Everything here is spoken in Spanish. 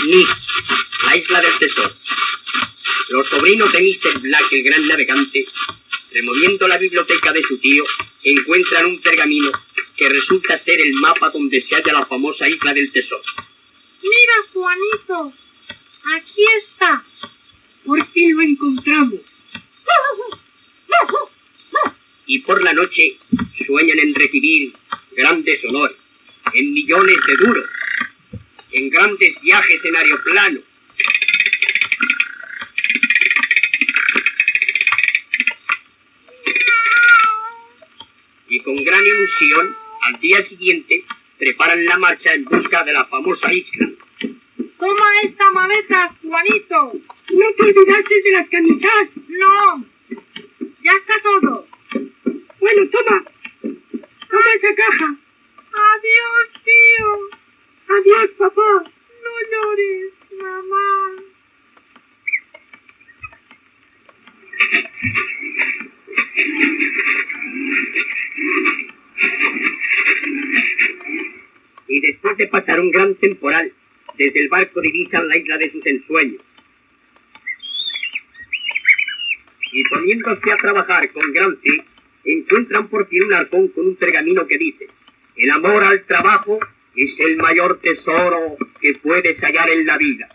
Nick, la isla del tesoro. Los sobrinos de Mr. Black, el gran navegante, removiendo la biblioteca de su tío, encuentran un pergamino que resulta ser el mapa donde se halla la famosa isla del tesoro. Mira, Juanito, aquí está. ¿Por qué lo encontramos? Y por la noche sueñan en recibir grandes honores, en millones de duros, en grandes viajes en aeroplano. Y con gran ilusión, al día siguiente, preparan la marcha en busca de la famosa isla. Toma esta maleta, Juanito. No te olvidaste de las camisas. No, ya está todo. Bueno, toma. Toma esa caja. Adiós, tío. Adiós, papá. No llores, mamá. Y después de pasar un gran temporal, desde el barco divisan la isla de sus ensueños. Y poniéndose a trabajar con gran fe, encuentran por fin un arcón con un pergamino que dice: el amor al trabajo es el mayor tesoro que puedes hallar en la vida.